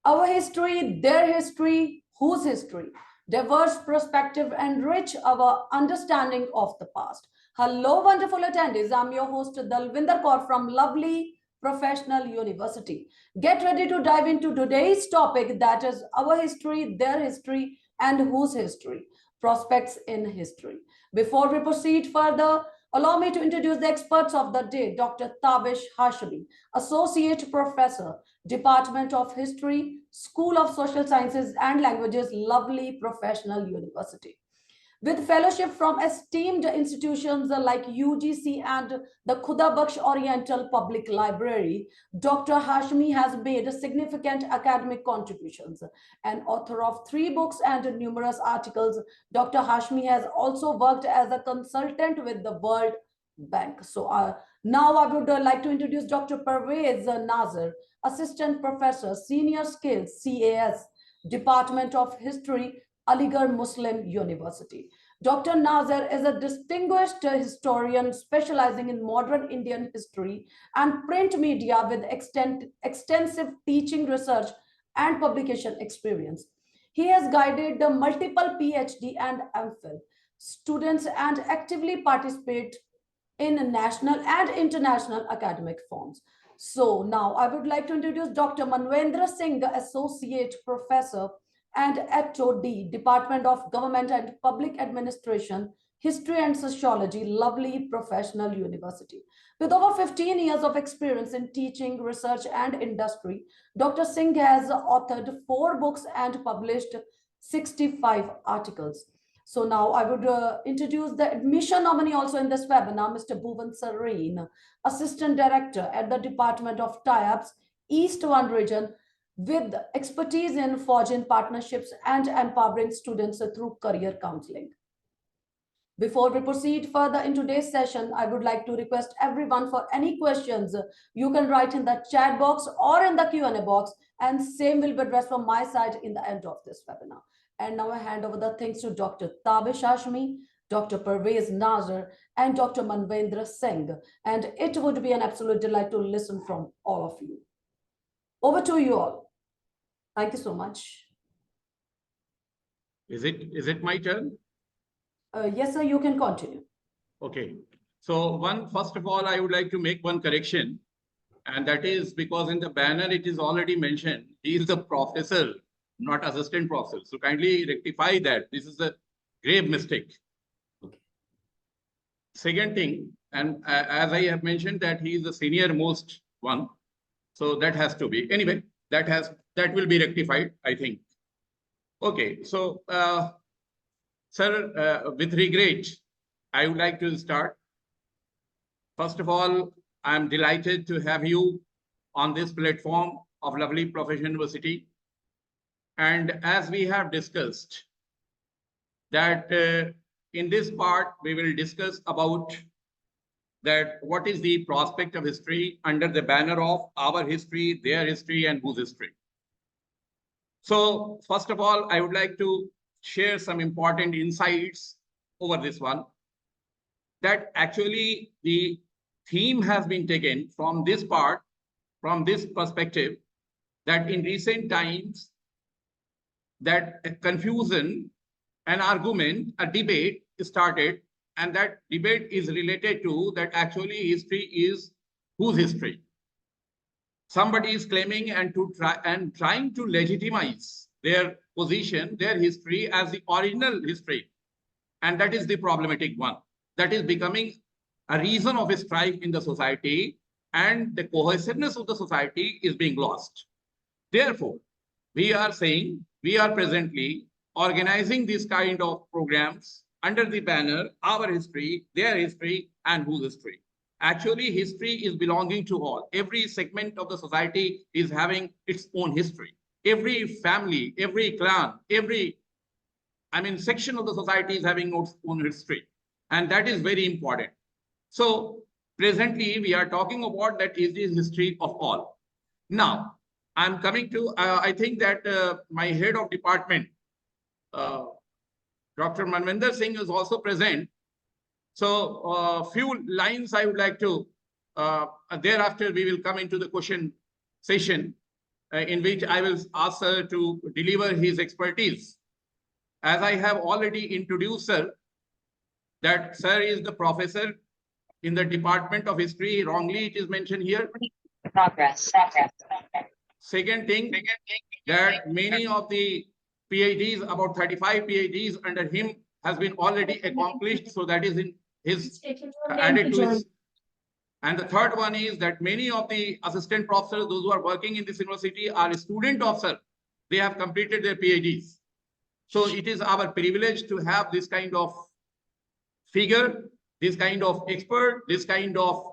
Our history, their history, whose history? Diverse perspective enrich our understanding of the past. Hello, wonderful attendees. I'm your host, Dalvinder Kaur from lovely Professional University. Get ready to dive into today's topic, that is our history, their history, and whose history? Prospects in history. Before we proceed further, allow me to introduce the experts of the day, Dr. Tabish Hashmi, Associate Professor, Department of History, School of Social Sciences and Languages, lovely Professional University. With fellowship from esteemed institutions like UGC and the Khuda Baksh Oriental Public Library, Dr. Hashmi has made significant academic contributions. An author of 3 books and numerous articles, Dr. Hashmi has also worked as a consultant with the World Bank. Now I would like to introduce Dr. Parvez Nazir, Assistant Professor, Senior Skills, CAS, Department of History, Aligarh Muslim University. Dr. Nazir is a distinguished historian specializing in modern Indian history and print media with extensive teaching, research, and publication experience. He has guided the multiple PhD and MPhil students and actively participate in national and international academic forums. So now I would like to introduce Dr. Manvendra Singh, Associate Professor and HOD, Department of Government and Public Administration, History and Sociology, lovely Professional University. With over 15 years of experience in teaching, research, and industry, Dr. Singh has authored 4 books and published 65 articles. So now I would introduce the admission nominee also in this webinar, Mr. Bhuvan Sareen, Assistant Director at the Department of Tie-Ups, East 1 Region, with expertise in forging partnerships and empowering students through career counseling. Before we proceed further in today's session, I would like to request everyone for any questions you can write in the chat box or in the Q&A box, and same will be addressed from my side in the end of this webinar. And now I hand over the things to Dr. Tabish Hashmi, Dr. Parvez Nazir, and Dr. Manvendra Singh. And it would be an absolute delight to listen from all of you. Over to you all. Thank you so much. Is it my turn? Yes, sir, you can continue. Okay. So first of all, I would like to make one correction. And that is because in the banner, it is already mentioned, he is the professor, not assistant professor. So kindly rectify that. This is a grave mistake. Okay. Second thing, and as I have mentioned that he is the senior most one. So that has to be. Anyway, that will be rectified, I think. Okay. So, sir, with regret, I would like to start. First of all, I'm delighted to have you on this platform of lovely Professional University. And as we have discussed, that in this part, we will discuss about that what is the prospect of history under the banner of our history, their history, and whose history. So first of all, I would like to share some important insights over this one, that actually the theme has been taken from this part, from this perspective, that in recent times, that a confusion, an argument, a debate started, and that debate is related to that actually history is whose history. Somebody is claiming and trying to legitimize their position, their history as the original history. And that is the problematic one. That is becoming a reason of strife in the society, and the cohesiveness of the society is being lost. Therefore, we are saying we are presently organizing this kind of programs under the banner, our history, their history, and whose history. Actually, history is belonging to all. Every segment of the society is having its own history. Every family, every clan, every section of the society is having its own history. And that is very important. So presently, we are talking about that is the history of all. Now, I'm coming to, I think that my head of department, Dr. Manvendra Singh is also present. So a few lines I would like to, thereafter we will come into the question session. in which I will ask sir to deliver his expertise. As I have already introduced sir, that sir is the professor in the Department of History. Wrongly, it is mentioned here. Progress. Second thing, that many of the PhDs, about 35 PhDs under him has been already accomplished. So that is in his added to his. And the third one is that many of the assistant professors, those who are working in this university, are a student of sir. They have completed their PhDs. So it is our privilege to have this kind of figure, this kind of expert, this kind of,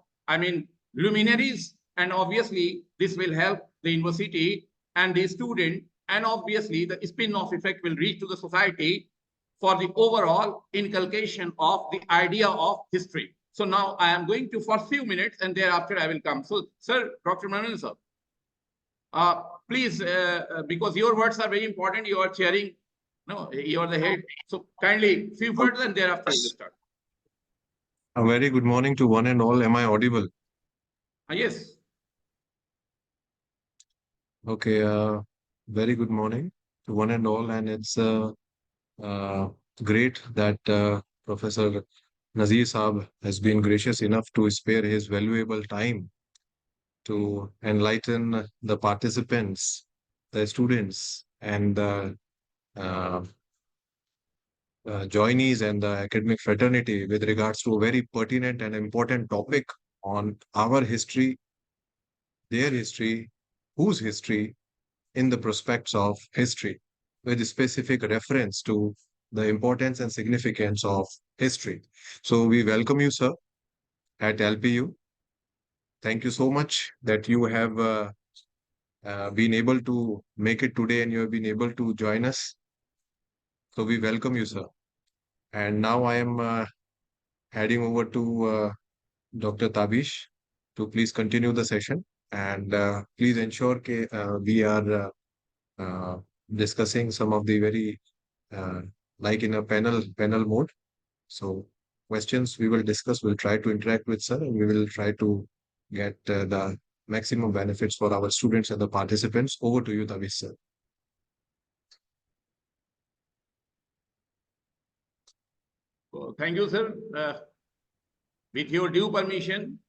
luminaries. And obviously, this will help the university and the student. And obviously, the spin-off effect will reach to the society for the overall inculcation of the idea of history. So now I am going to for a few minutes and thereafter I will come. So, sir, Dr. Manan, sir, please, because your words are very important, you are chairing, no, you are the head. So kindly, few words and thereafter we will start. A very good morning to one and all. Am I audible? Yes. Okay. Very good morning to one and all. And it's great that Professor Nazir Saab has been gracious enough to spare his valuable time to enlighten the participants, the students, and the joinees and the academic fraternity with regards to a very pertinent and important topic on our history, their history, whose history in the prospects of history, with specific reference to the importance and significance of history. So we welcome you, sir, at LPU. Thank you so much that you have been able to make it today and you have been able to join us. So we welcome you, sir. And now I am heading over to Dr. Tabish to please continue the session and please ensure that we are discussing some of the very like in a panel mode. So questions we will discuss, we'll try to interact with sir and we will try to get the maximum benefits for our students and the participants. Over to you, Tabish, sir. Thank you, sir. With your due permission,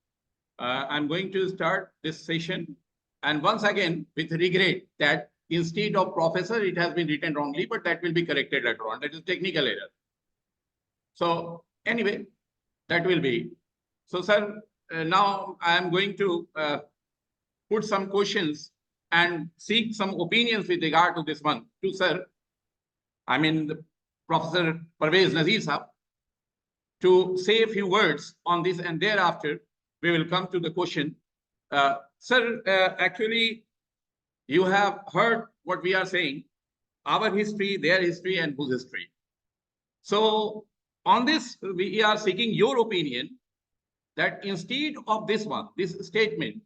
I'm going to start this session. And once again, with regret that instead of professor, it has been written wrongly, but that will be corrected later on. That is technical error. So anyway, that will be. So, sir, now I am going to put some questions and seek some opinions with regard to this one to sir. Professor Parvez Nazir Saab, to say a few words on this, and thereafter we will come to the question. Sir, actually, you have heard what we are saying, our history, their history, and whose history. So on this, we are seeking your opinion that instead of this one, this statement,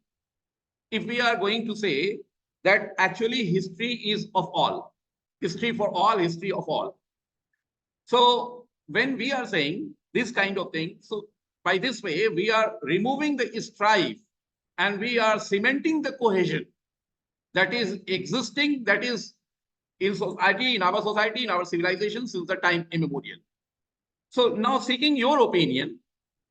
if we are going to say that actually history is of all, history for all, history of all. So when we are saying this kind of thing, so by this way, we are removing the strife and we are cementing the cohesion that is existing, that is in society, in our civilization since the time immemorial. So now seeking your opinion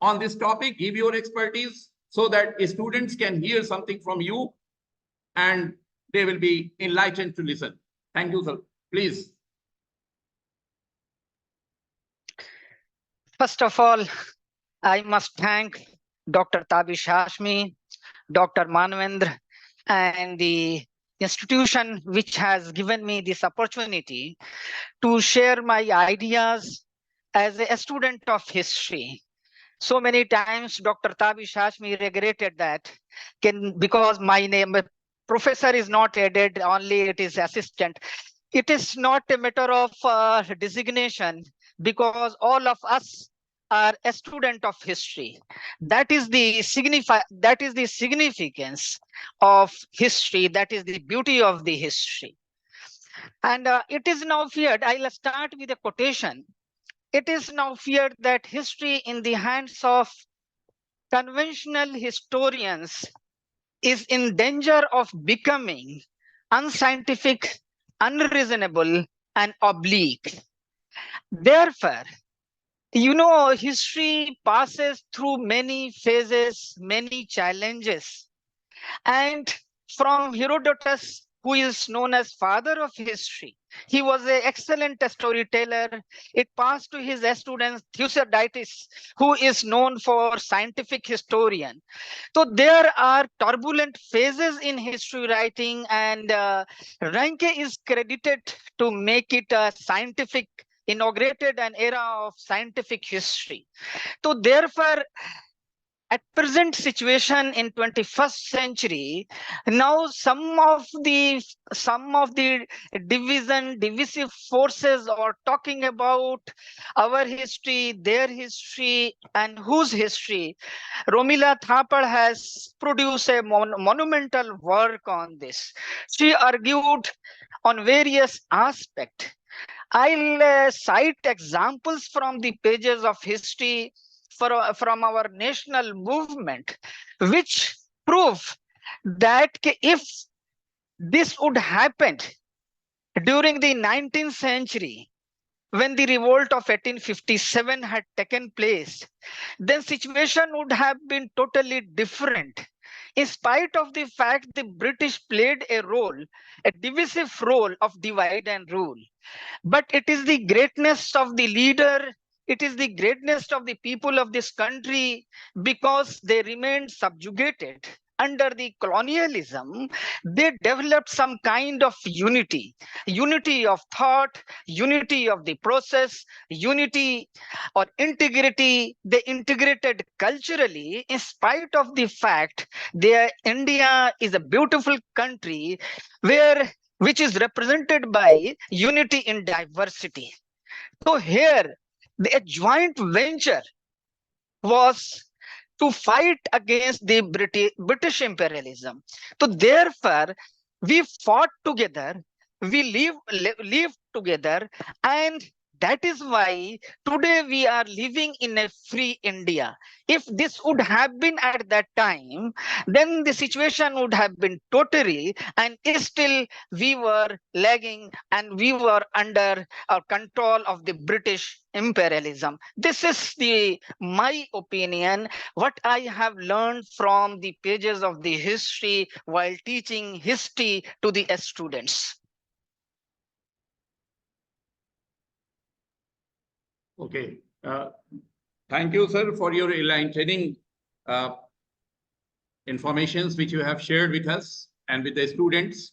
on this topic, give your expertise so that students can hear something from you and they will be enlightened to listen. Thank you, sir. Please. First of all, I must thank Dr. Tabish Hashmi, Dr. Manvendra, and the institution which has given me this opportunity to share my ideas as a student of history. So many times Dr. Tabish Hashmi regretted that because my name professor is not added, only it is assistant. It is not a matter of designation because all of us are a student of history. That is the significance of history. That is the beauty of the history. And it is now feared. I'll start with a quotation. It is now feared that history in the hands of conventional historians is in danger of becoming unscientific, unreasonable, and oblique. Therefore, history passes through many phases, many challenges. And from Herodotus, who is known as father of history, he was an excellent storyteller. It passed to his student Thucydides, who is known for scientific historian. So there are turbulent phases in history writing, and Ranke is credited to make it a scientific, inaugurated an era of scientific history. So therefore, at present situation in 21st century, now some of the divisive forces are talking about our history, their history, and whose history. Romila Thapar has produced a monumental work on this. She argued on various aspects. I'll cite examples from the pages of history from our national movement, which prove that if this would happen during the 19th century, when the revolt of 1857 had taken place, then situation would have been totally different. In spite of the fact the British played a divisive role of divide and rule, but it is the greatness of the leader, it is the greatness of the people of this country, because they remained subjugated under the colonialism. They developed some kind of unity of thought, unity of the process, unity or integrity. They integrated culturally in spite of the fact that India is a beautiful country where which is represented by unity in diversity. So here, the joint venture was to fight against the British imperialism. So therefore, we fought together, lived together, and that is why today we are living in a free India. If this would have been at that time, then the situation would have been totally, and still we were lagging and we were under control of the British imperialism. This is my opinion, what I have learned from the pages of the history while teaching history to the students. Okay. Thank you, sir, for your enlightening informations which you have shared with us and with the students.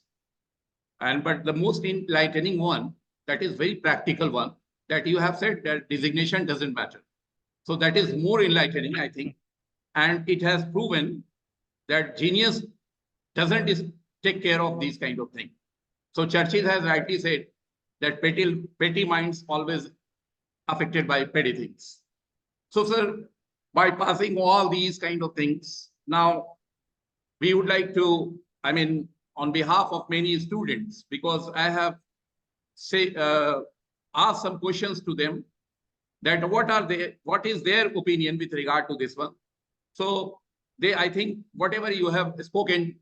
But the most enlightening one, that is very practical one, that you have said that designation doesn't matter. So that is more enlightening, I think. And it has proven that genius doesn't take care of these kind of things. So Churchill has rightly said that petty minds always affected by petty things. So, sir, by passing all these kind of things, now we would like to, on behalf of many students, because I have asked some questions to them, that what is their opinion with regard to this one. So I think whatever you have spoken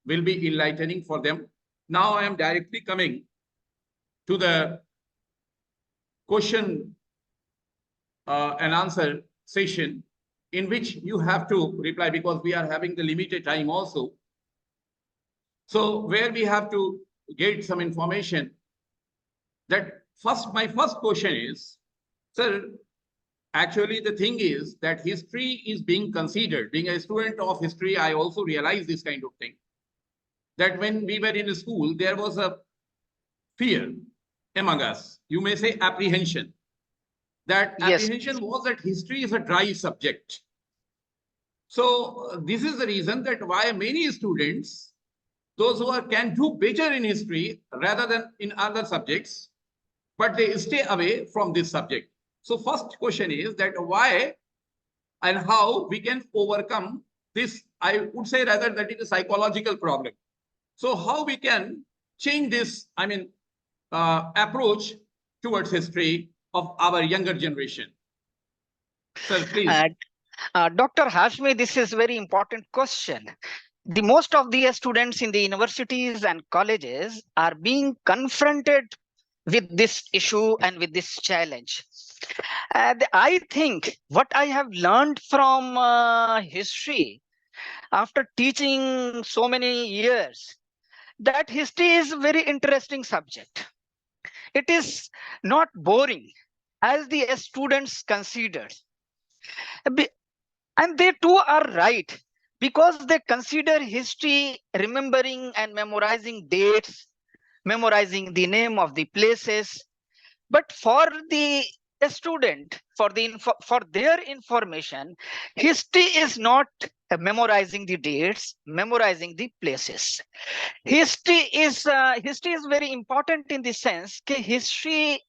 will be enlightening for them. Now I am directly coming to the question and answer session, in which you have to reply, because we are having the limited time also. So where we have to get some information, that my first question is, sir, actually the thing is that history is being considered. Being a student of history, I also realize this kind of thing, that when we were in school, there was a fear among us, you may say apprehension, that apprehension was that history is a dry subject. So this is the reason that why many students, those who can do better in history rather than in other subjects, but they stay away from this subject. So first question is that why and how we can overcome this. I would say rather that it is a psychological problem. So how we can change this, approach towards history of our younger generation. Sir, please. Dr. Hashmi, this is a very important question. the most of the students in the universities and colleges are being confronted with this issue and with this challenge. And I think what I have learned from history after teaching so many years, that history is a very interesting subject. It is not boring as the students considered. And they too are right, because they consider history remembering and memorizing dates, memorizing the name of the places. But for the student, for their information, history is not memorizing the dates, memorizing the places. History is very important in the sense that history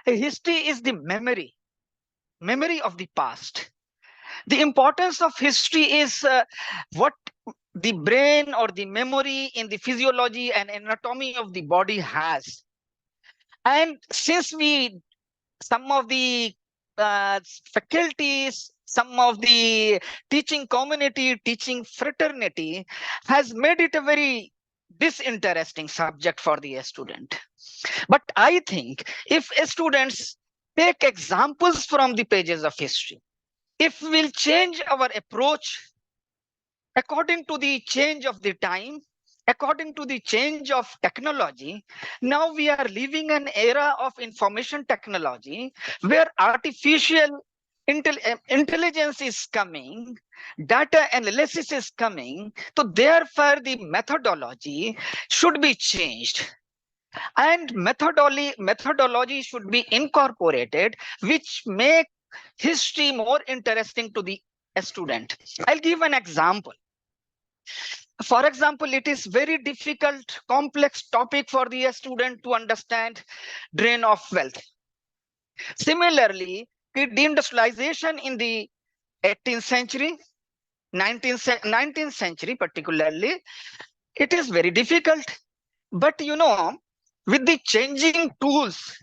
is the memory of the past. The importance of history is what the brain or the memory in the physiology and anatomy of the body has. And since some of the faculties, some of the teaching community, teaching fraternity has made it a very disinteresting subject for the student. But I think if students take examples from the pages of history, if we'll change our approach according to the change of the time, according to the change of technology, now we are living an era of information technology where artificial intelligence is coming, data analysis is coming. So therefore, the methodology should be changed. And methodology should be incorporated, which make history more interesting to the student. I'll give an example. For example, it is very difficult, complex topic for the student to understand drain of wealth. Similarly, the deindustrialization in the 18th century, 19th century particularly, it is very difficult. But with the changing tools,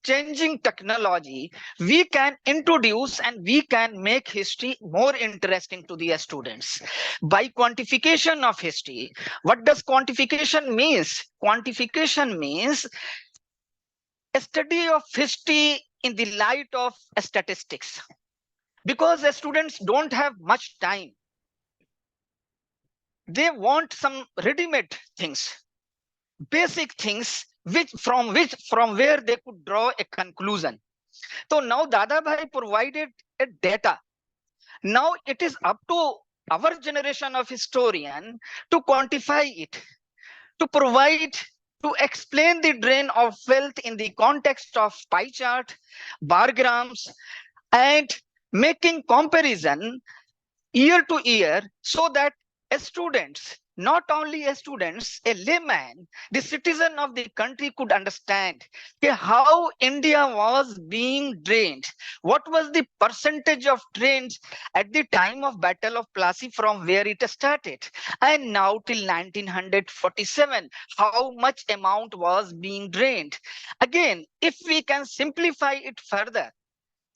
changing technology, we can introduce and we can make history more interesting to the students by quantification of history. What does quantification means? Quantification means a study of history in the light of statistics, because the students don't have much time. They want some ready-made things, basic things from where they could draw a conclusion. So now Dada Bhai provided a data. Now it is up to our generation of historian to quantify it, to provide, to explain the drain of wealth in the context of pie chart, bar grams, and making comparison year to year, so that students, not only students, a layman, the citizen of the country could understand how India was being drained. What was the percentage of drains at the time of Battle of Plassey from where it started, and now till 1947, how much amount was being drained. Again, if we can simplify it further,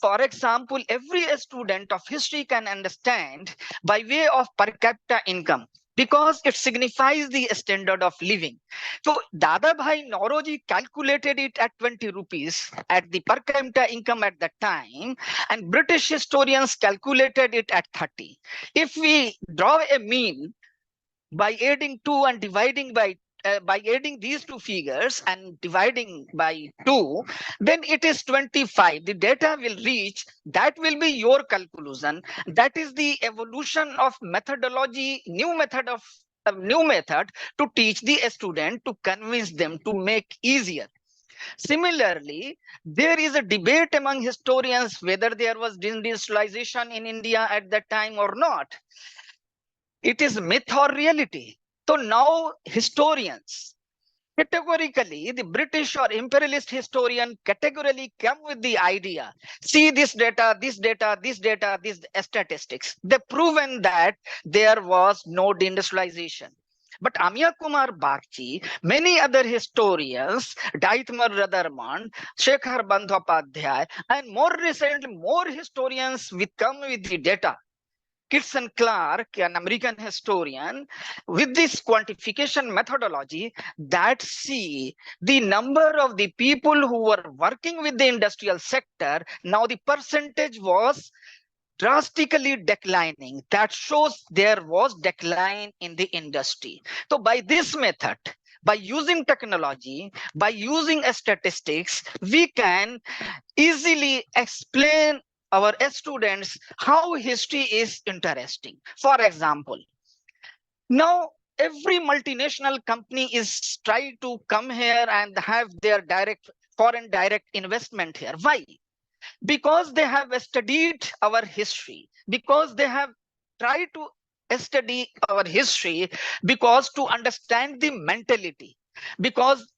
for example, every student of history can understand by way of per capita income, because it signifies the standard of living. So Dada Bhai Nauroji calculated it at 20 rupees at the per capita income at that time, and British historians calculated it at 30. If we draw a mean by adding 2 and dividing by adding these two figures and dividing by 2, then it is 25. The data will reach, that will be your conclusion. That is the evolution of methodology, new method to teach the student, to convince them, to make easier. Similarly, there is a debate among historians whether there was deindustrialization in India at that time or not. It is myth or reality. So now historians, categorically, the British or imperialist historian categorically come with the idea, see this data, this data, this data, these statistics. They've proven that there was no deindustrialization. But Amya Kumar Bagchi, many other historians, Daitmar Radharman, Shekhar Bandhopadhyay, and more recently, more historians come with the data. Kitson Clark, an American historian, with this quantification methodology that see the number of the people who were working with the industrial sector, now the percentage was drastically declining. That shows there was decline in the industry. So by this method, by using technology, by using statistics, we can easily explain our students how history is interesting. For example, now every multinational company is trying to come here and have their foreign direct investment here. Why? Because they have studied our history, because they have tried to study our history, because to understand the mentality, because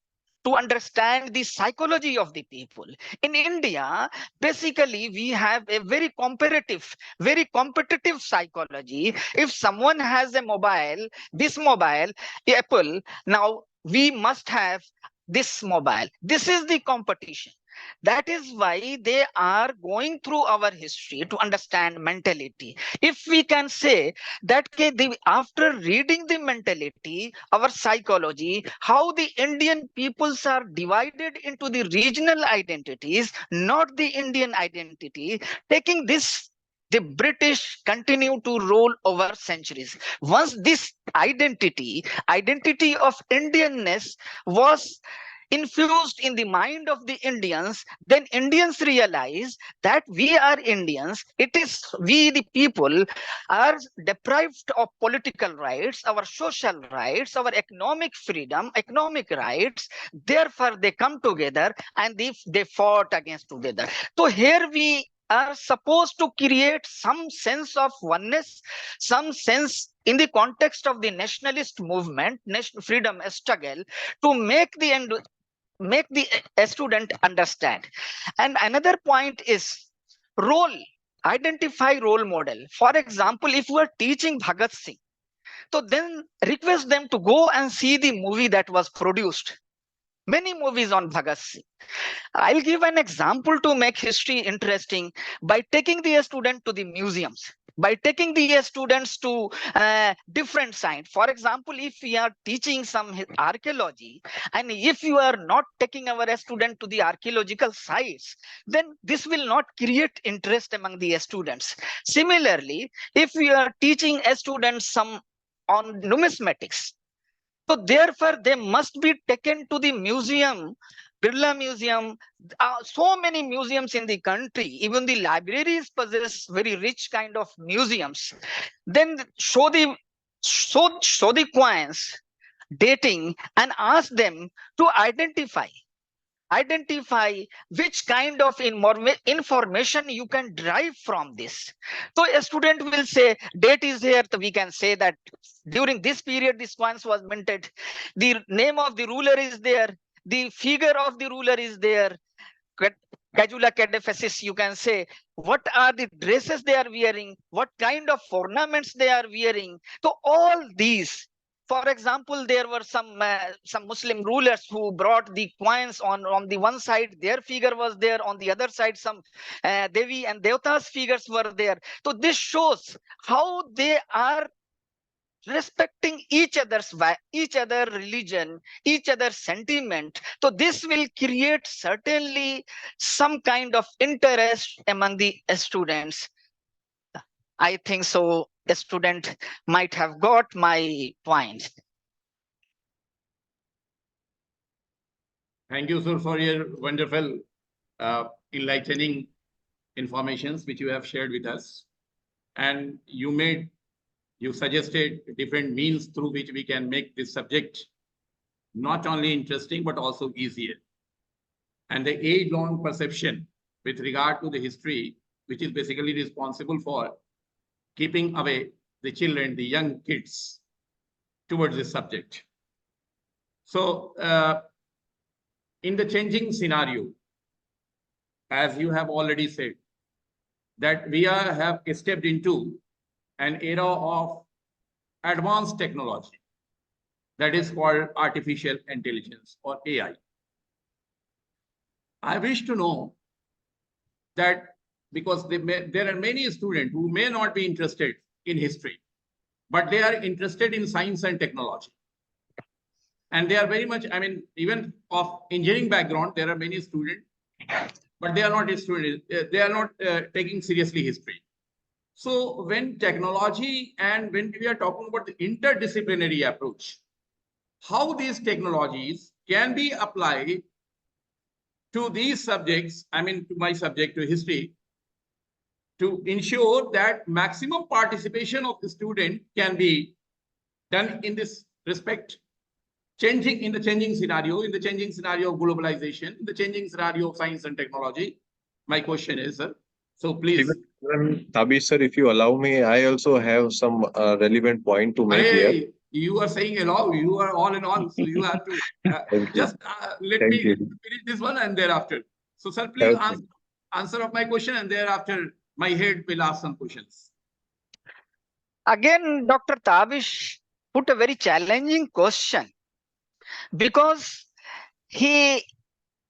to understand the psychology of the people. In India, basically, we have a very competitive psychology. If someone has a mobile, this mobile, Apple, now we must have this mobile. This is the competition. That is why they are going through our history to understand mentality. If we can say that after reading the mentality, our psychology, how the Indian peoples are divided into the regional identities, not the Indian identity, taking this, the British continue to rule over centuries. Once this identity of Indianness was infused in the mind of the Indians, then Indians realize that we are Indians. It is we, the people, are deprived of political rights, our social rights, our economic freedom, economic rights. Therefore, they come together and they fought against together. So here we are supposed to create some sense of oneness, some sense in the context of the nationalist movement, national freedom struggle, to make the student understand. And another point is role, identify role model. For example, if we are teaching Bhagat Singh, so then request them to go and see the movie that was produced, many movies on Bhagat Singh. I'll give an example to make history interesting by taking the student to the museums, by taking the students to different sites. For example, if we are teaching some archaeology, and if you are not taking our student to the archaeological sites, then this will not create interest among the students. Similarly, if we are teaching students some on numismatics, so therefore, they must be taken to the museum, Birla Museum. So many museums in the country, even the libraries possess very rich kind of museums. Then show the coins, dating, and ask them to identify which kind of information you can derive from this. So a student will say date is here, so we can say that during this period this coins was minted, the name of the ruler is there, the figure of the ruler is there, Cajula cadephasis, you can say what are the dresses they are wearing, what kind of ornaments they are wearing. So all these, for example, there were some Muslim rulers who brought the coins on the one side, their figure was there, on the other side some Devi and Devta's figures were there. So this shows how they are respecting each other religion, each other sentiment. So this will create certainly some kind of interest among the students. I think so a student might have got my point. Thank you, sir, for your wonderful enlightening informations which you have shared with us. And you suggested different means through which we can make this subject not only interesting, but also easier. And the age-long perception with regard to the history, which is basically responsible for keeping away the children, the young kids towards this subject. So in the changing scenario, as you have already said, that we have stepped into an era of advanced technology that is called artificial intelligence or AI. I wish to know that because there are many students who may not be interested in history, but they are interested in science and technology. And they are very much, I mean, even of engineering background, there are many students, but they are not students, they are not taking seriously history. So when technology and when we are talking about the interdisciplinary approach, how these technologies can be applied to these subjects, I mean, to my subject, to history, to ensure that maximum participation of the student can be done in this respect, in the changing scenario of globalization, in the changing scenario of science and technology. My question is, sir, so please. Even Tabish sir, if you allow me, I also have some relevant point to make here. You are saying a lot, you are all in all, so you have to just let Thank me you. finish this one and thereafter. So sir, please answer of my question, and thereafter my head will ask some questions. Again, Dr. Tabish put a very challenging question, because he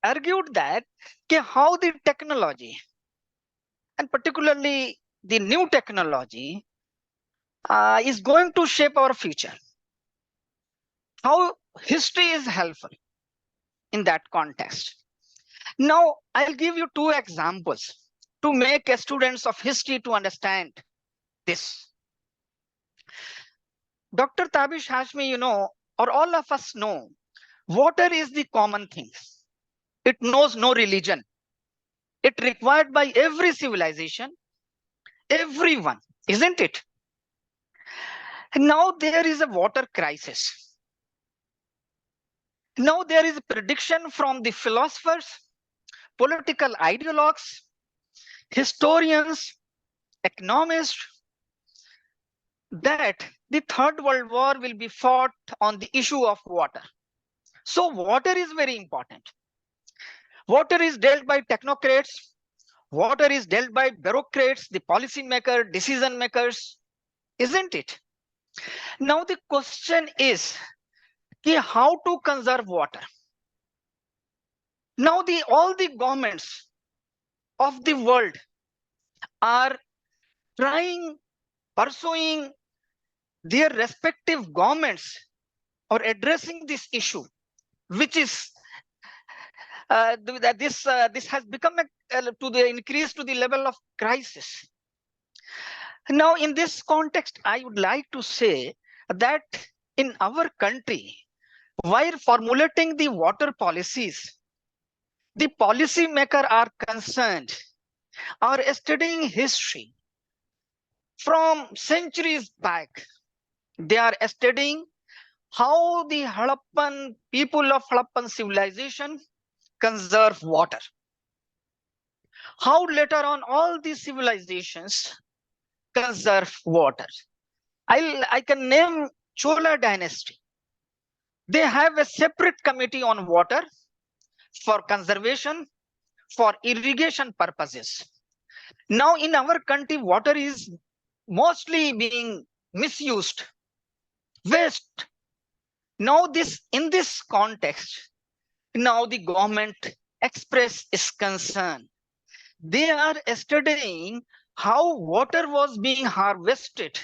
argued that how the technology, and particularly the new technology, is going to shape our future. How history is helpful in that context. Now, I'll give you two examples to make students of history to understand this. Dr. Tabish Hashmi, or all of us know, water is the common thing. It knows no religion. It required by every civilization, everyone, isn't it? And now there is a water crisis. Now there is a prediction from the philosophers, political ideologues, historians, economists, that the Third World War will be fought on the issue of water. So water is very important. Water is dealt by technocrats. Water is dealt by bureaucrats, the policymaker, decision makers, isn't it? Now the question is, how to conserve water? Now all the governments of the world are pursuing their respective governments or addressing this issue, which is this has become increased to the level of crisis. Now, in this context, I would like to say that in our country, while formulating the water policies, the policymakers are concerned, are studying history from centuries back. They are studying how the people of Harappan civilization conserve water. How later on all these civilizations conserve water. I can name Chola dynasty. They have a separate committee on water for conservation, for irrigation purposes. Now in our country, water is mostly being misused, waste. Now in this context, now the government express is concerned. They are studying how water was being harvested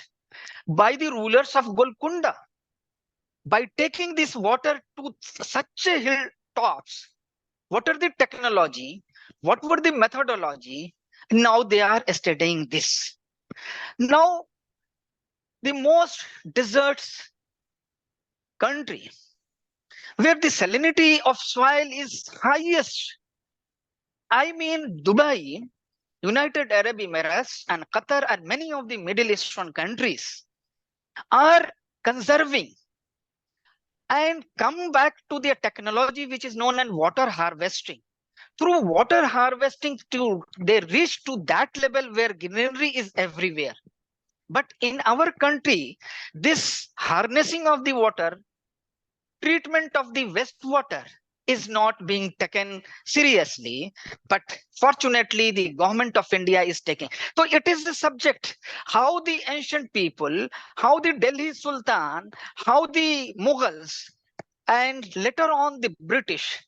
by the rulers of Golconda. By taking this water to such a hilltops, what are the technology? What were the methodology? Now they are studying this. Now, the most deserts country where the salinity of soil is highest, I mean Dubai, United Arab Emirates, and Qatar, and many of the Middle Eastern countries are conserving and come back to their technology, which is known as water harvesting. Through water harvesting, they reach to that level where greenery is everywhere. But in our country, this harnessing of the water, treatment of the wastewater is not being taken seriously, but fortunately the government of India is taking. So it is the subject, how the ancient people, how the Delhi Sultan, how the Mughals, and later on the British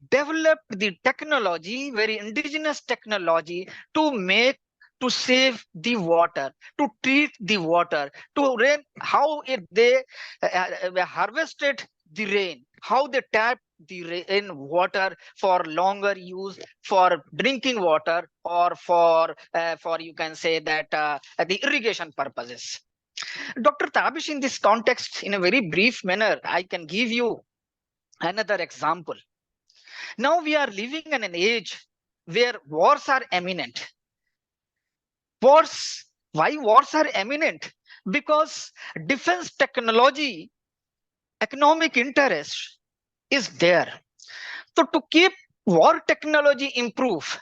developed the technology, very indigenous technology, to to save the water, to treat the water, to rain, how they harvested the rain, how they tap the rain water for longer use, for drinking water, or for you can say that the irrigation purposes. Dr. Tabish, in this context, in a very brief manner, I can give you another example. Now we are living in an age where wars are imminent. Why wars are imminent? Because defense technology, economic interest is there. So to keep war technology improve,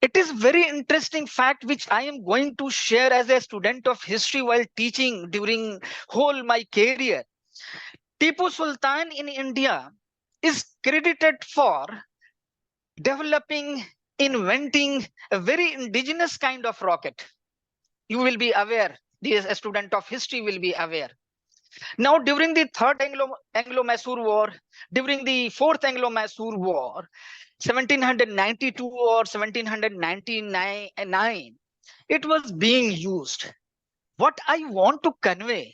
it is very interesting fact which I am going to share as a student of history while teaching during whole my career. Tipu Sultan in India is credited for developing, inventing a very indigenous kind of rocket. You will be aware, this a student of history will be aware. Now, during the third Anglo-Mysore War, during the fourth Anglo-Mysore War, 1792 or 1799, it was being used. What I want to convey,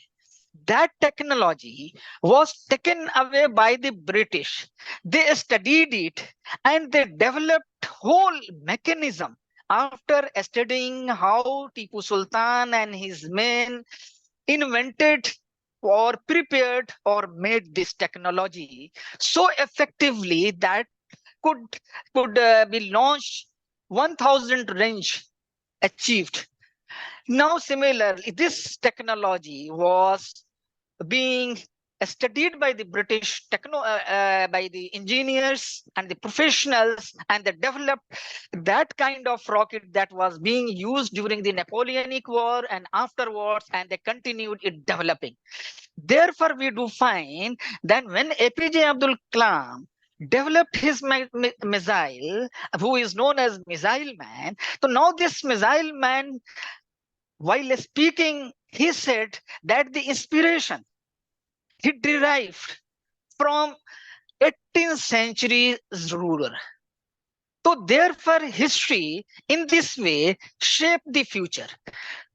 that technology was taken away by the British. They studied it and they developed whole mechanism after studying how Tipu Sultan and his men invented or prepared or made this technology so effectively that could be launched 1000 range achieved. Now similarly, this technology was being studied by the British by the engineers and the professionals, and they developed that kind of rocket that was being used during the Napoleonic War and afterwards, and they continued it developing. Therefore, we do find that when APJ Abdul Kalam developed his missile, who is known as Missile Man, so now this Missile Man, while speaking, he said that the inspiration he derived from 18th century ruler. So therefore, history in this way shaped the future.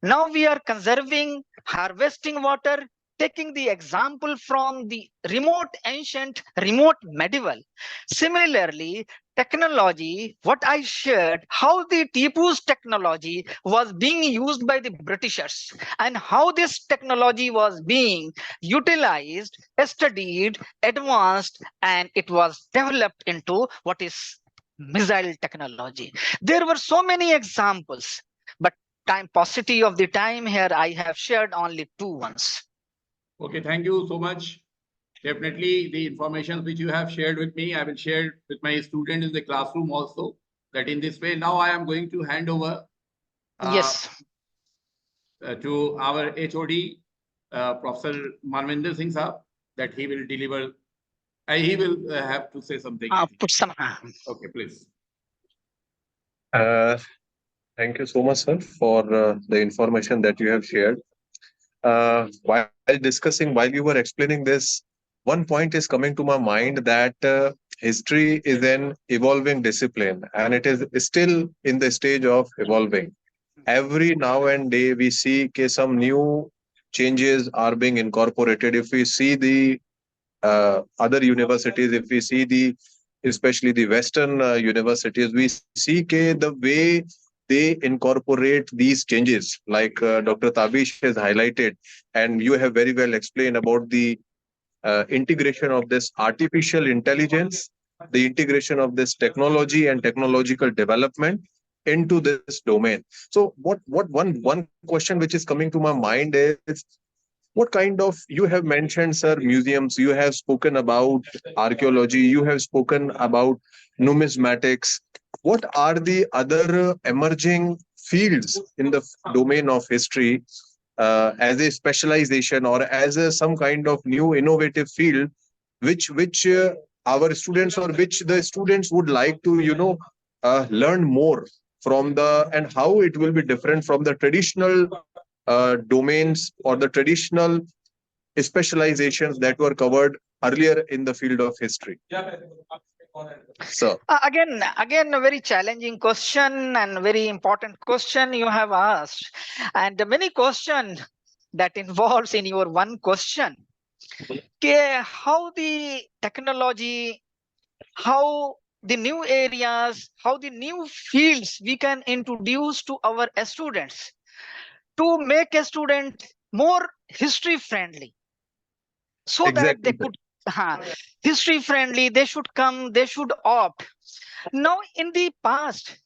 Now we are conserving, harvesting water, taking the example from the remote ancient, remote medieval. Similarly, technology, what I shared, how the Tipu's technology was being used by the Britishers and how this technology was being utilized, studied, advanced, and it was developed into what is missile technology. There were so many examples, but paucity of the time here, I have shared only two ones. Okay, thank you so much. Definitely the information which you have shared with me, I will share with my students in the classroom also, that in this way. Now I am going to hand over Yes. To our HOD, Professor Manvinder Singh Saab, that he will deliver. He will have to say something. Put some. Okay, please. Thank you so much, sir, for the information that you have shared. While discussing, while you were explaining this, one point is coming to my mind that history is an evolving discipline and it is still in the stage of evolving. Every now and day, we see some new changes are being incorporated. If we see the other universities, if we see especially the Western universities, we see the way they incorporate these changes, like Dr. Tabish has highlighted, and you have very well explained about the integration of this artificial intelligence, the integration of this technology and technological development into this domain. So one question which is coming to my mind is, what kind of, you have mentioned, sir, museums, you have spoken about archaeology, you have spoken about numismatics. What are the other emerging fields in the domain of history as a specialization or as some kind of new innovative field, which our students or which the students would like to, learn more from the, and how it will be different from the traditional domains or the traditional specializations that were covered earlier in the field of history? So, Again, a very challenging question and very important question you have asked, and many questions that involves in your one question. Okay, how the technology, how the new areas, how the new fields we can introduce to our students to make a student more history friendly, so that they exactly. could history friendly, they should come, they should opt. Now in the past,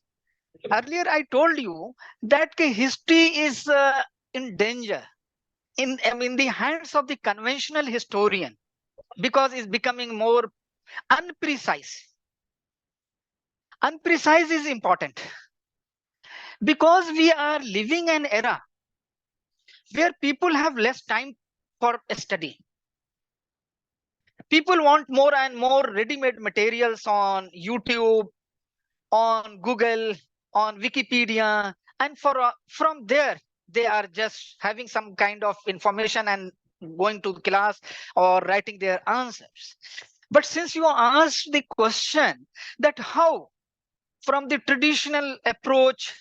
earlier I told you that history is in danger in the hands of the conventional historian, because it's becoming more unprecise. Unprecise is important because we are living an era where people have less time for study. People want more and more ready-made materials on YouTube, on Google, on Wikipedia, and from there they are just having some kind of information and going to the class or writing their answers. But since you asked the question that how from the traditional approach,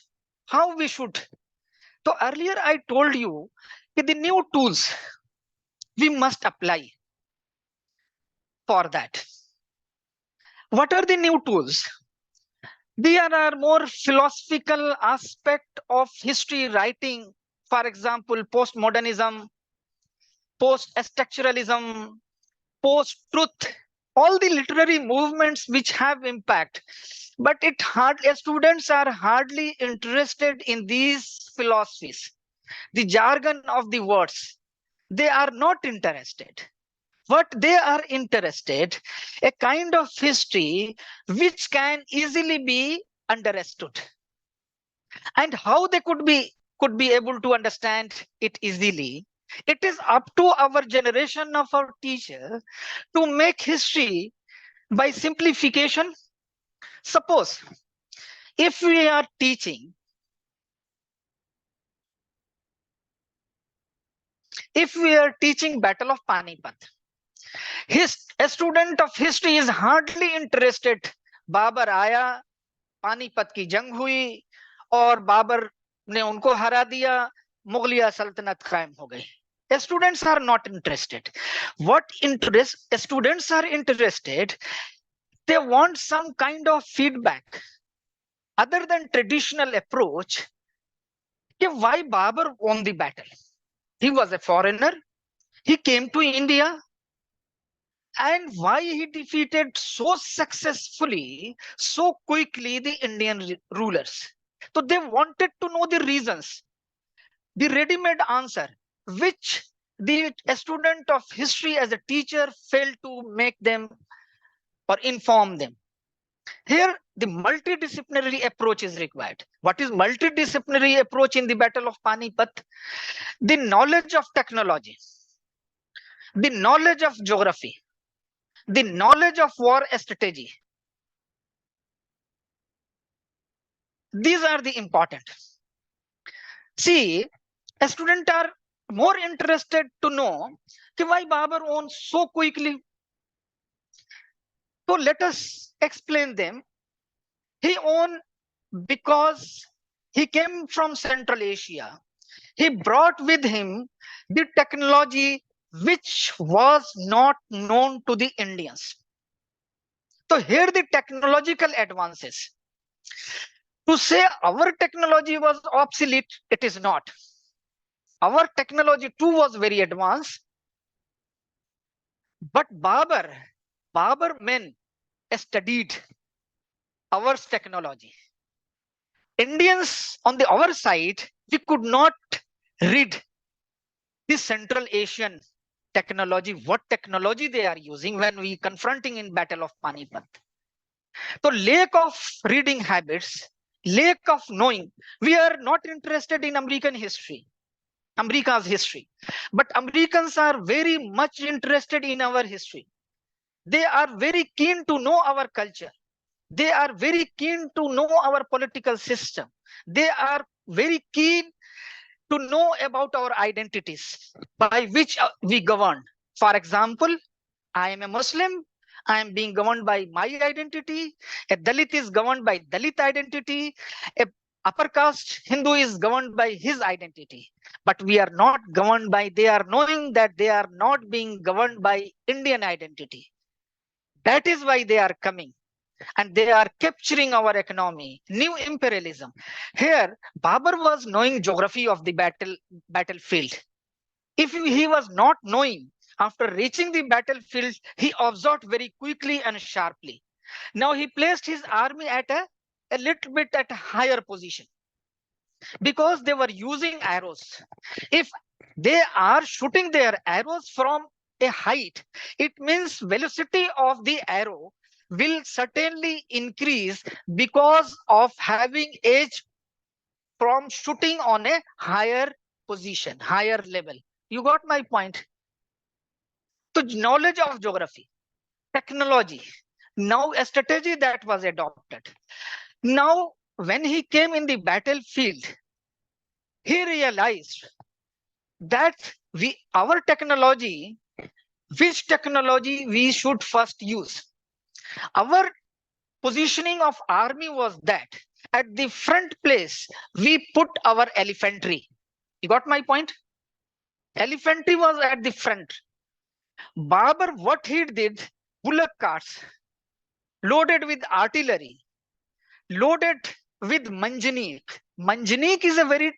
how we should. So earlier I told you that the new tools we must apply for that. What are the new tools? There are more philosophical aspect of history writing. For example, postmodernism, post-structuralism, post-truth, all the literary movements which have impact. But students are hardly interested in these philosophies. The jargon of the words, they are not interested. What they are interested, a kind of history which can easily be understood, and how they could be able to understand it easily. It is up to our generation of our teacher to make history by simplification. Suppose if we are teaching, Battle of Panipat, a student of history is hardly interested. Babar आया, पानीपत की जंग हुई और बाबर ने उनको हरा दिया, मुगलिया सल्तनत कायम हो गई. Students are not interested. What interest students are interested, they want some kind of feedback other than traditional approach. Why Babur won the battle? He was a foreigner. He came to India. And why he defeated so successfully, so quickly the Indian rulers. So they wanted to know the reasons, the ready-made answer, which a student of history as a teacher failed to make them or inform them. Here, the multidisciplinary approach is required. What is multidisciplinary approach in the Battle of Panipat? The knowledge of technology, the knowledge of geography, the knowledge of war strategy. These are the important. See, a student are more interested to know why Babur won so quickly. So let us explain them. He won because he came from Central Asia. He brought with him the technology which was not known to the Indians. So here the technological advances. To say our technology was obsolete, it is not. Our technology too was very advanced. But Babur men studied our technology. Indians on the our side, we could not read the Central Asian technology, what technology they are using when we confronting in Battle of Panipat. So lack of reading habits, lack of knowing, we are not interested in America's history, but Americans are very much interested in our history. They are very keen to know our culture. They are very keen to know our political system. They are very keen to know about our identities by which we govern. For example, I am a Muslim. I am being governed by my identity. A Dalit is governed by Dalit identity. A upper caste Hindu is governed by his identity. But we are not governed by, they are knowing that they are not being governed by Indian identity. That is why they are coming. And they are capturing our economy, new imperialism. Here, Babur was knowing geography of the battlefield. If he was not knowing, after reaching the battlefield, he observed very quickly and sharply. Now he placed his army at a little bit at a higher position because they were using arrows. If they are shooting their arrows from a height, it means velocity of the arrow will certainly increase because of having edge from shooting on a higher position, higher level. You got my point? So knowledge of geography, technology, now a strategy that was adopted. Now, when he came in the battlefield, he realized that our technology, which technology we should first use. Our positioning of army was that at the front place, we put our elephantry. You got my point? Elephantry was at the front. Babur, what he did, bullock carts, loaded with artillery, loaded with manjanik. Manjanik is a very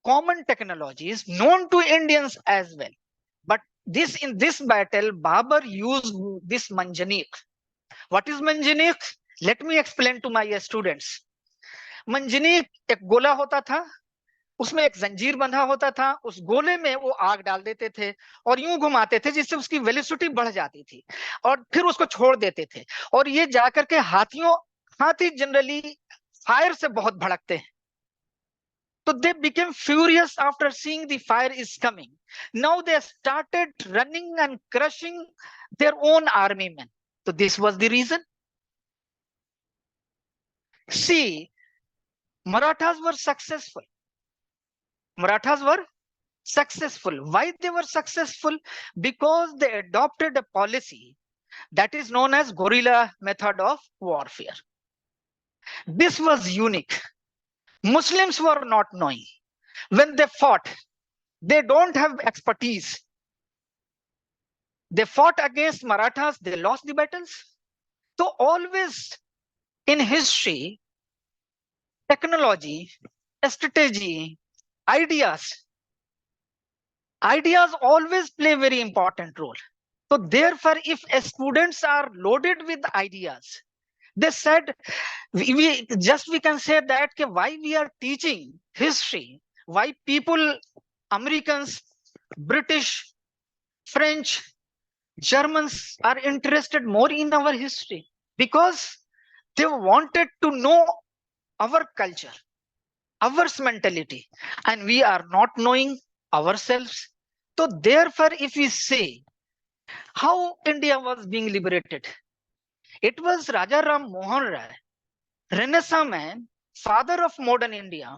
common technology, is known to Indians as well. But in this battle, Babur used this manjanik. What is manjanik? Let me explain to my students. मंजनीक एक गोला होता था, उसमें एक जंजीर बंधा होता था, उस गोले में वो आग डाल देते थे और यूं घुमाते थे जिससे उसकी वेलोसिटी बढ़ जाती थी और फिर उसको छोड़ देते थे और ये जाकर के हाथी जनरली फायर से बहुत भड़कते हैं. So they became furious after seeing the fire is coming. Now they started running and crushing their own army men. So this was the reason. See, Marathas were successful. Marathas were successful. Why they were successful? Because they adopted a policy that is known as guerrilla method of warfare. This was unique. Muslims were not knowing. When they fought, they don't have expertise. They fought against Marathas, they lost the battles. So always in history, technology, strategy, ideas always play a very important role. So therefore, if students are loaded with ideas, they said, we can say that why we are teaching history, why people, Americans, British, French, Germans are interested more in our history because they wanted to know our culture, our mentality, and we are not knowing ourselves. So therefore, if we say how India was being liberated, it was Raja Ram Mohan Rai, Renaissance man, father of modern India,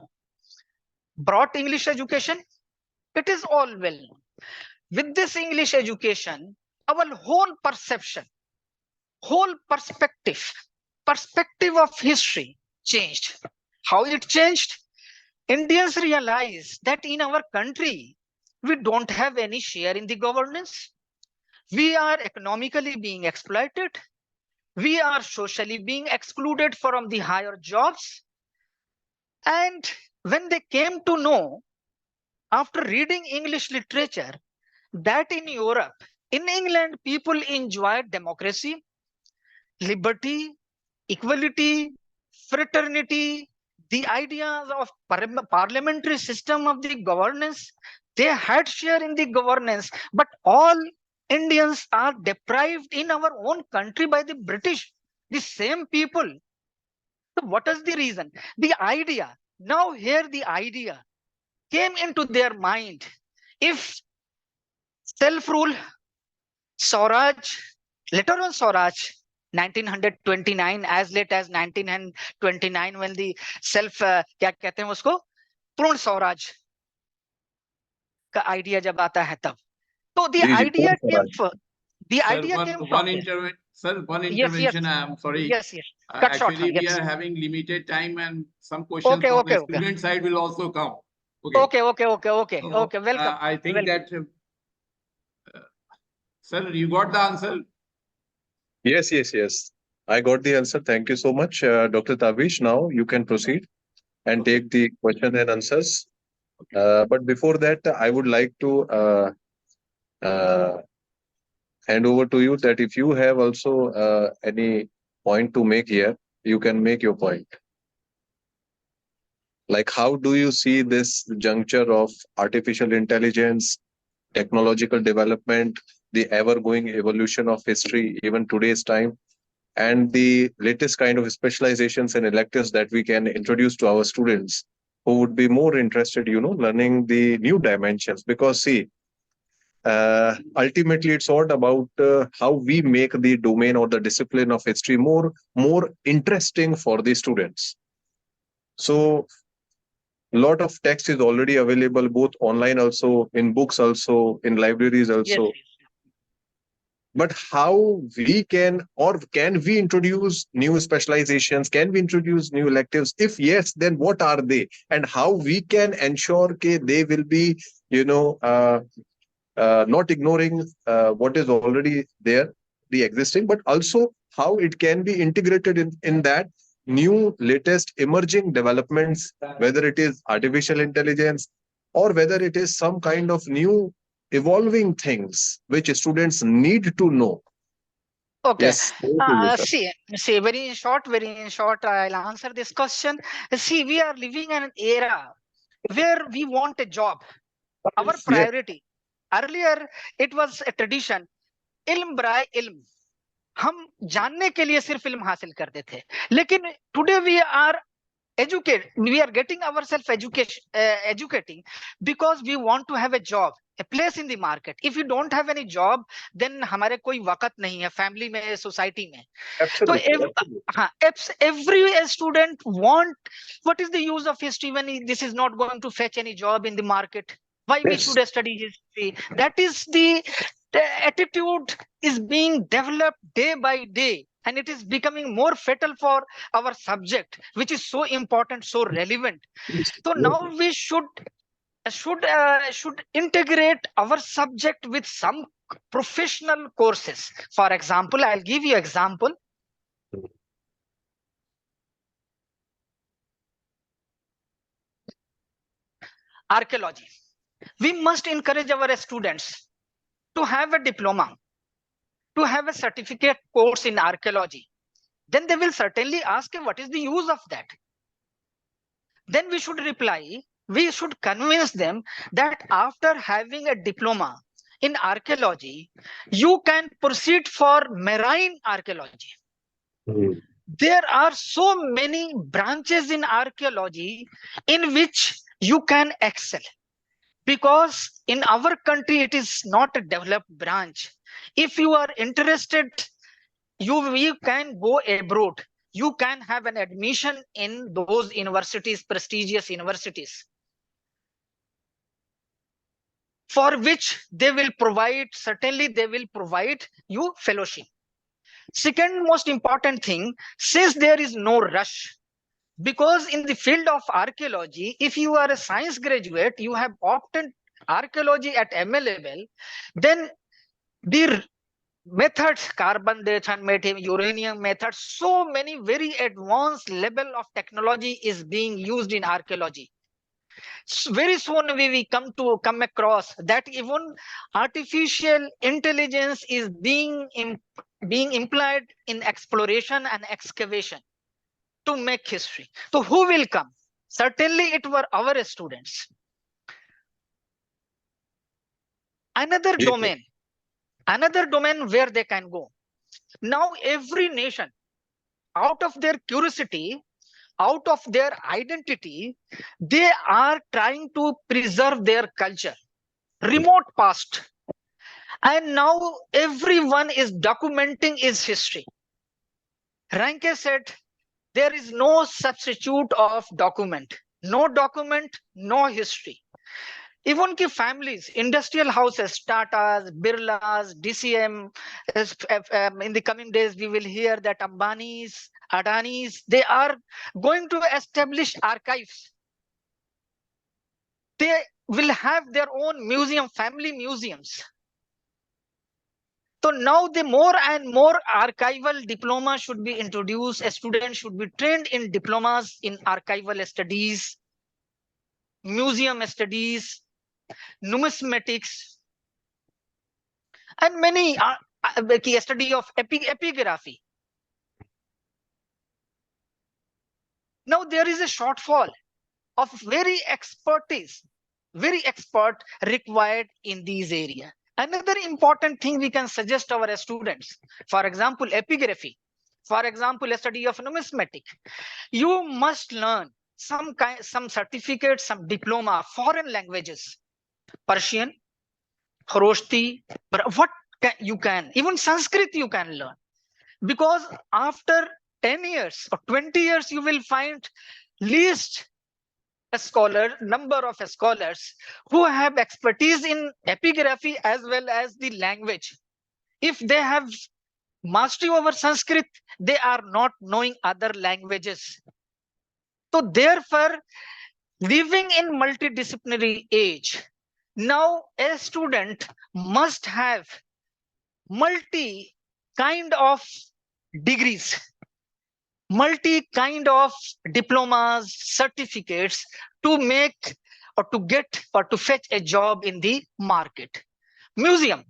brought English education. It is all well known. With this English education, our whole perception, whole perspective of history changed. How it changed? Indians realized that in our country, we don't have any share in the governance. We are economically being exploited. We are socially being excluded from the higher jobs. And when they came to know, after reading English literature, that in Europe, in England, people enjoyed democracy, liberty, equality, fraternity, the ideas of parliamentary system of the governance. They had share in the governance, but all Indians are deprived in our own country by the British, the same people. So what is the reason? The idea. Now here the idea came into their mind. If self-rule, Swaraj, later on Swaraj, 1929, as late as 1929, when the क्या कहते हैं उसको, पूर्ण स्वराज का idea जब आता है तब. So the idea came first. The Sir, idea came from there. one Yes, yes, intervention. I am sorry. yes, yes. Cut short. Actually, we Yes. are having limited time, and some questions Okay, from okay, the okay. student side will also come. Okay. Okay, okay, okay, okay, So, okay. Welcome. I think Welcome. that, sir, you got the answer. Yes, yes, yes. I got the answer. Thank you so much, Dr. Tavish. Now you can proceed and Okay. take the question and answers. Okay. But before that, I would like to uh, hand over to you that if you have also any point to make here, you can make your point. Like, how do you see this juncture of artificial intelligence, technological development, the ever going evolution of history, even today's time, and the latest kind of specializations and electives that we can introduce to our students who would be more interested, learning the new dimensions? Because, see, ultimately it's all about how we make the domain or the discipline of history more interesting for the students. So lot of text is already available, both online also, in books also, in libraries Yes, also. But how we can we introduce new specializations? Can we introduce new electives? If yes, then what are they? And how we can ensure that they will be, not ignoring what is already there, the existing, but also how it can be integrated in that new latest emerging developments, whether it is artificial intelligence or whether it is some kind of new evolving things which students need to know. okay. Yes, over to you, sir. See, very in short, I'll answer this question. See, we are living in an era where we want a job. Our Yes, priority. Earlier, it was a tradition. इल्म बराए इल्म, हम जानने के लिए सिर्फ इल्म हासिल करते थे. लेकिन today we are getting ourselves educating because we want to have a job, a place in the market. If you don't have any job, then हमारे कोई वक़्त नहीं है family में, society में. So absolutely, absolutely. every student want, what is the use of history when this is not going to fetch any job in the market? Why we Yes, should study history? That is the attitude is being developed day by day, and it is becoming more fatal for our subject, which is so important, so relevant. yes, So yes. now we should integrate our subject with some professional courses. For example, I'll give you example. Archaeology. We must encourage our students to have a diploma, to have a certificate course in archaeology. Then they will certainly ask, what is the use of that? Then we should reply, we should convince them that after having a diploma in archaeology, you can proceed for marine archaeology. Mm. There are so many branches in archaeology in which you can excel, because in our country it is not a developed branch. If you are interested, you can go abroad, you can have an admission in those universities, prestigious universities, for which they will provide, certainly they will provide you fellowship. Second most important thing, since there is no rush, because in the field of archaeology, if you are a science graduate, you have opted archaeology at MA level, then the methods, carbon dating, uranium methods, so many very advanced level of technology is being used in archaeology. Very soon we come across that even artificial intelligence is being employed in exploration and excavation to make history. So who will come? Certainly it were our students. Another Yes, domain, where they can go. Now every nation, out of their curiosity, out of their identity, they are trying to preserve their culture, remote past. And now everyone is documenting his history. Ranke said, there is no substitute of document. No document, no history. Even ki families, industrial houses, Tatas, Birlas, DCM, in the coming days, we will hear that Ambanis, Adanis, they are going to establish archives. They will have their own museum, family museums. So now the more and more archival diploma should be introduced. A student should be trained in diplomas in archival studies, museum studies, numismatics, and many study of epigraphy. Now there is a shortfall of very expert required in these areas. Another important thing we can suggest our students, for example, epigraphy, for example, a study of numismatic. You must learn some certificate, some diploma, foreign languages, Persian, Khoroshti, what you can, even Sanskrit you can learn. Because after 10 years or 20 years, you will find least number of scholars who have expertise in epigraphy as well as the language. If they have mastery over Sanskrit, they are not knowing other languages. So therefore, living in multidisciplinary age, now a student must have multi kind of degrees, multi kind of diplomas, certificates to make or to get or to fetch a job in the market. Museum.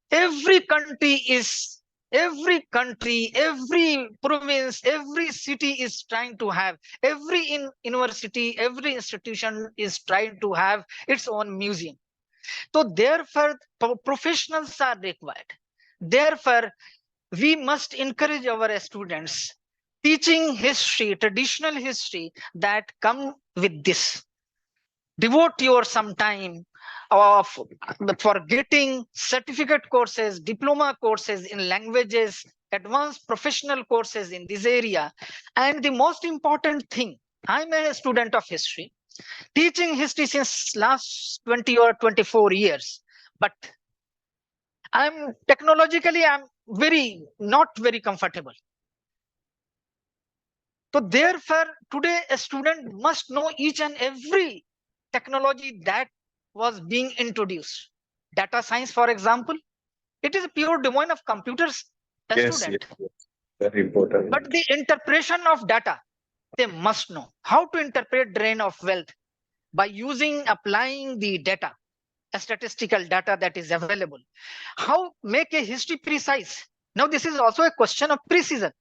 Every country, every province, every city is trying to have, every university, every institution is trying to have its own museum. So therefore, professionals are required. Therefore, we must encourage our students teaching history, traditional history that come with this. Devote your some time for getting certificate courses, diploma courses in languages, advanced professional courses in this area. And the most important thing, I'm a student of history, teaching history since last 20 or 24 years, but I'm not very comfortable. So therefore, today a student must know each and every technology that was being introduced. Data science, for example, it is a pure domain of computers, a student. Yes, very important. But the interpretation of data, they must know how to interpret drain of wealth by applying the data, a statistical data that is available. How make a history precise? Now this is also a question of precision.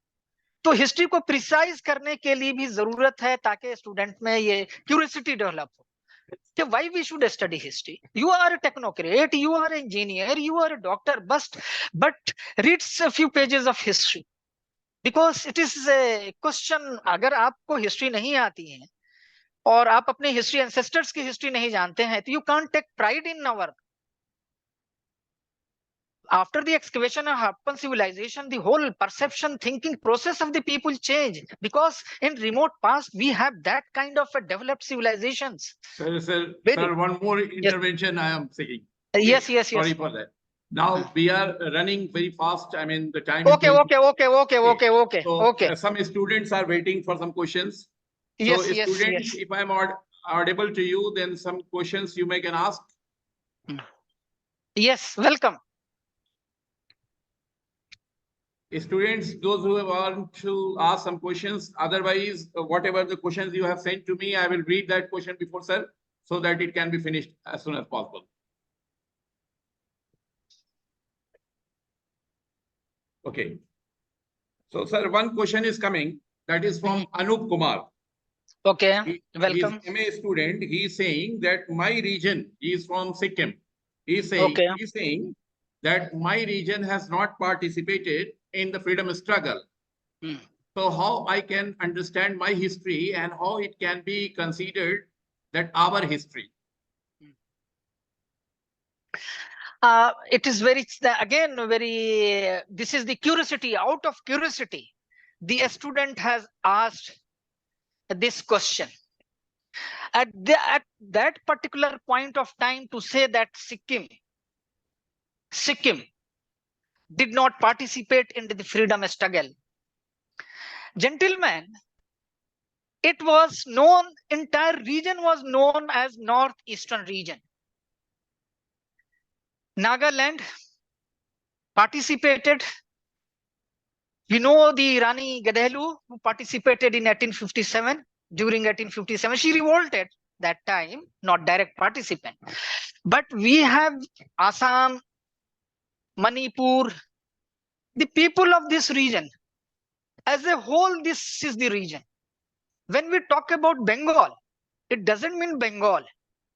तो history को precise करने के लिए भी जरूरत है ताकि student में ये क्यूरियोसिटी डेवलप हो कि why we should study history. You are a technocrat, you are engineer, you are a doctor, but reads a few pages of history because it is a question. अगर आपको history नहीं आती है और आप अपने हिस्ट्री एंसेस्टर्स की history नहीं जानते हैं तो you can't take pride in our. After the excavation of Harappan civilization, the whole perception, thinking process of the people changed, because in remote past we have that kind of a developed civilizations. Sir, one more intervention I am seeking. Yes. Sorry for that. Now we are running very fast. I mean, the time. Okay. So, some students are waiting for some questions. Yes, so, students, if I'm audible to you, then some questions you may can ask. Yes, welcome. Students, those who want to ask some questions, otherwise, whatever the questions you have sent to me, I will read that question before, sir, so that it can be finished as soon as possible. Okay. So, sir, one question is coming. That is from Anup Kumar. Okay, welcome. He's MA student. He is saying that my region, he is from Sikkim. He is saying that my region has not participated in the freedom struggle. So how I can understand my history and how it can be considered that our history? It is very, this is the curiosity. Out of curiosity, the student has asked this question. At that particular point of time, to say that Sikkim did not participate in the freedom struggle. Gentlemen, it was known, entire region was known as Northeastern region. Nagaland participated. We know the Rani Gadelu, who participated in 1857. During 1857, she revolted that time, not direct participant. But we have Assam, Manipur, the people of this region. As a whole, this is the region. When we talk about Bengal, it doesn't mean Bengal.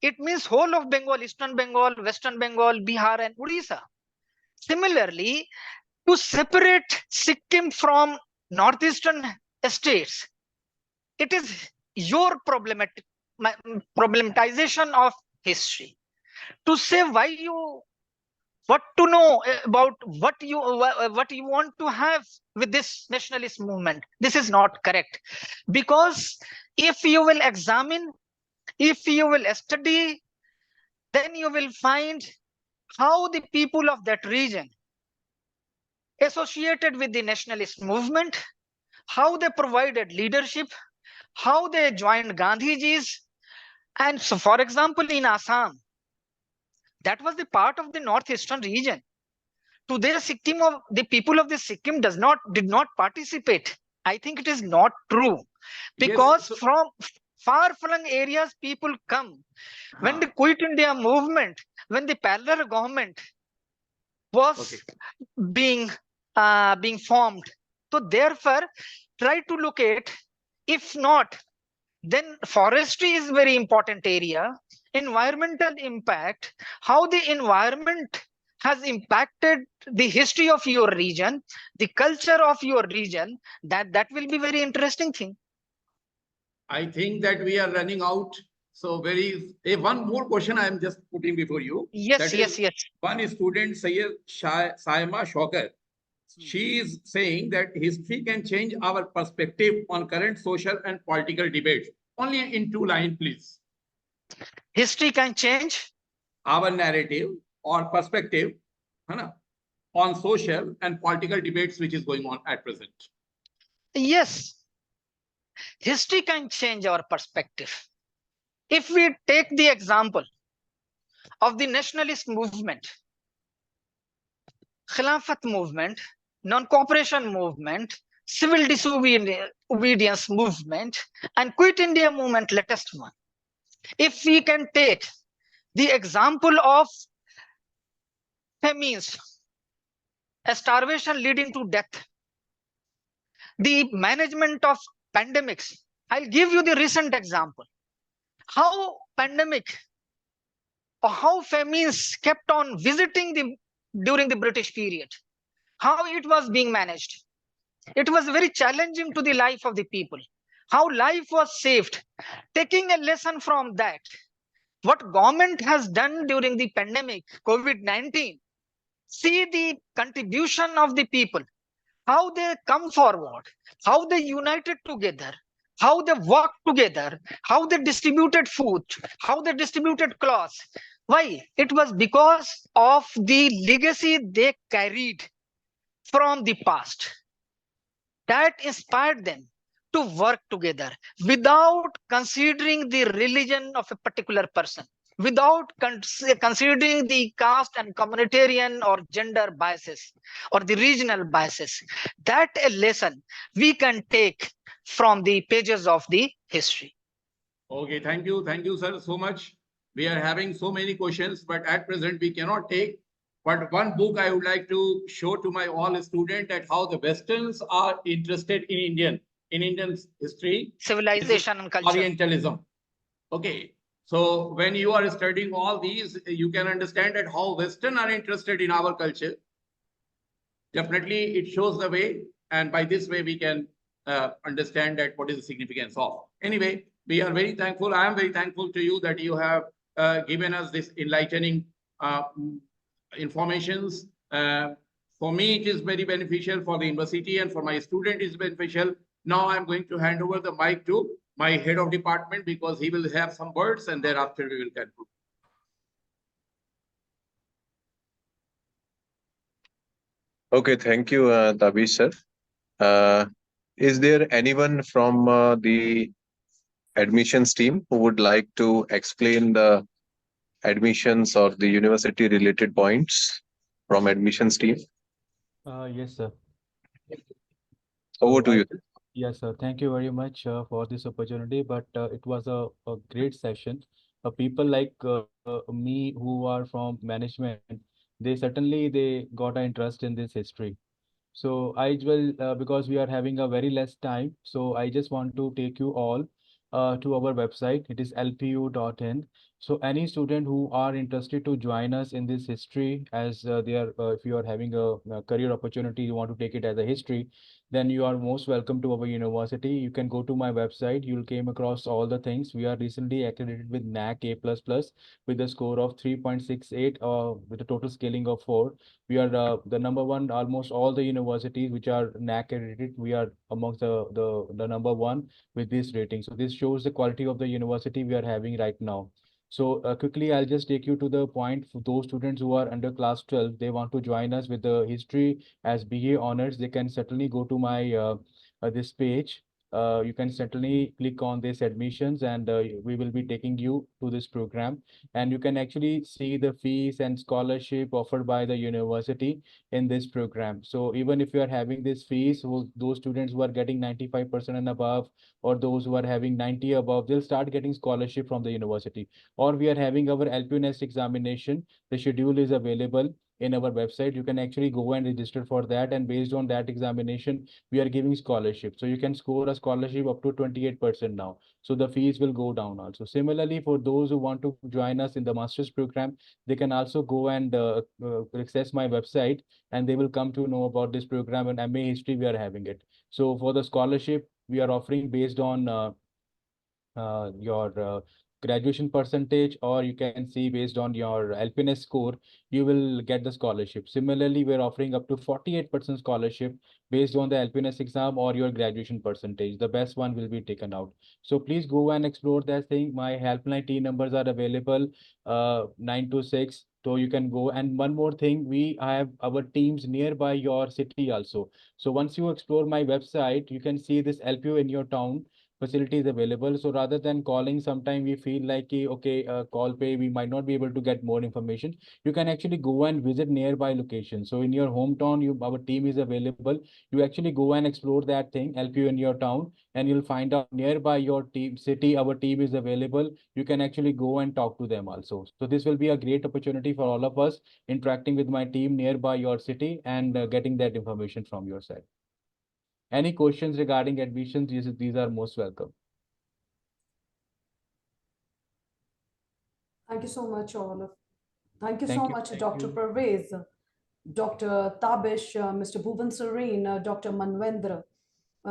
It means whole of Bengal, Eastern Bengal, Western Bengal, Bihar, and Odisha. Similarly, to separate Sikkim from northeastern states, it is your problematization of history. To say why you, what to know about what you want to have with this nationalist movement, this is not correct. Because if you will examine, if you will study, then you will find how the people of that region associated with the nationalist movement, how they provided leadership, how they joined Gandhiji's. And so, for example, in Assam, that was the part of the northeastern region. Today, Sikkim, of the people of the Sikkim did not participate. I think it is not true, because Yes, from far-flung areas people come. When the Quit India movement, when the parallel government was being formed, so therefore try to look at, if not, then forestry is very important area. Environmental impact, how the environment has impacted the history of your region, the culture of your region, that will be very interesting thing. I think that we are running out. So one more question I am just putting before you. Yes, yes. One student, Saima Shoker, she is saying that history can change our perspective on current social and political debates. Only in 2 lines, please. History can change our narrative or perspective on social and political debates which is going on at present. Yes, history can change our perspective. If we take the example of the nationalist movement, Khilafat movement, non-cooperation movement, civil disobedience movement, and Quit India movement, latest one. If we can take the example of famines, a starvation leading to death, the management of pandemics, I'll give you the recent example. How pandemic or how famines kept on visiting during the British period, how it was being managed. It was very challenging to the life of the people. How life was saved. Taking a lesson from that, what government has done during the pandemic, COVID-19, see the contribution of the people, how they come forward, how they united together, how they worked together, how they distributed food, how they distributed clothes. Why? It was because of the legacy they carried from the past. That inspired them to work together without considering the religion of a particular person, without considering the caste and communitarian or gender biases or the regional biases. That a lesson we can take from the pages of the history. Okay, thank you, sir, so much. We are having so many questions, but at present we cannot take. But one book I would like to show to my all students that how the Westerns are interested in Indian history, civilization and culture, Orientalism. Okay, so when you are studying all these, you can understand that how Western are interested in our culture. Definitely, it shows the way, and by this way we can understand that what is the significance of. Anyway, we are very thankful. I am very thankful to you that you have given us this enlightening informations. For me, it is very beneficial. For the university and for my student, it is beneficial. Now I'm going to hand over the mic to my head of department, because he will have some words and thereafter we will conclude. Okay, thank you, Tabish sir. Is there anyone from the admissions team who would like to explain the admissions or the university related points from admissions team? Yes, sir. Over So to you. yes, sir. Thank you very much for this opportunity. But it was a great session. People like me who are from management, they got an interest in this history. So I will, because we are having a very less time, so I just want to take you all to our website. It is lpu.in. So any student who are interested to join us in this history, as if you are having a career opportunity, you want to take it as a history, then you are most welcome to our university. You can go to my website. You'll came across all the things. We are recently accredited with NAC A++ with a score of 3.68 with a total scaling of 4. We are the number one. Almost all the universities which are NAC accredited, we are amongst the number one with this rating. So this shows the quality of the university we are having right now. So quickly, I'll just take you to the point for those students who are under class 12. They want to join us with the history as BA honors. They can certainly go to my this page. You can certainly click on this admissions, and we will be taking you to this program, and you can actually see the fees and scholarship offered by the university in this program. So even if you are having this fees, those students who are getting 95% and above, or those who are having 90 above, they'll start getting scholarship from the university. Or we are having our LPNest examination. The schedule is available in our website. You can actually go and register for that, and based on that examination, we are giving scholarship. So you can score a scholarship up to 28% now. So the fees will go down also. Similarly, for those who want to join us in the master's program, they can also go and access my website, and they will come to know about this program, and MA history we are having it. So for the scholarship, we are offering based on your graduation percentage, or you can see based on your LPNS score, you will get the scholarship. Similarly, we're offering up to 48% scholarship based on the LPNS exam or your graduation percentage. The best one will be taken out. So please go and explore that thing. My helpline team numbers are available 926. So you can go. And one more thing, we have our teams nearby your city also. So once you explore my website, you can see this LPO in your town facilities available. So rather than calling, sometime we feel like, okay, call pay, we might not be able to get more information. You can actually go and visit nearby locations. So in your hometown, our team is available. You actually go and explore that thing, help you in your town, and you'll find out nearby your team city, our team is available. You can actually go and talk to them also. So this will be a great opportunity for all of us interacting with my team nearby your city and getting that information from your side. Any questions regarding admissions? These are most welcome. Thank you so much, all of. Thank you Thank so you. much, Thank Dr. you. Pervez, Dr. Tabish, Mr. Bhuvan Serene, Dr. Manvendra.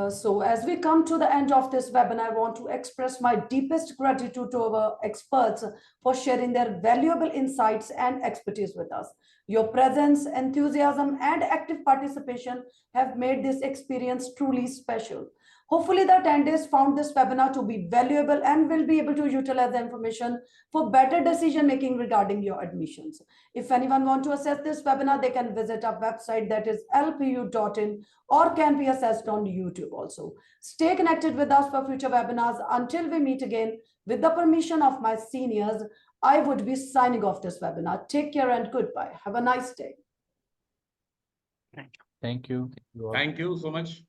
So as we come to the end of this webinar, I want to express my deepest gratitude to our experts for sharing their valuable insights and expertise with us. Your presence, enthusiasm, and active participation have made this experience truly special. Hopefully, the attendees found this webinar to be valuable and will be able to utilize the information for better decision making regarding your admissions. If anyone wants to access this webinar, they can visit our website, that is lpu.in, or can be accessed on YouTube also. Stay connected with us for future webinars. Until we meet again, with the permission of my seniors, I would be signing off this webinar. Take care and goodbye. Have a nice day. Thank you. Thank you all. Thank you so much.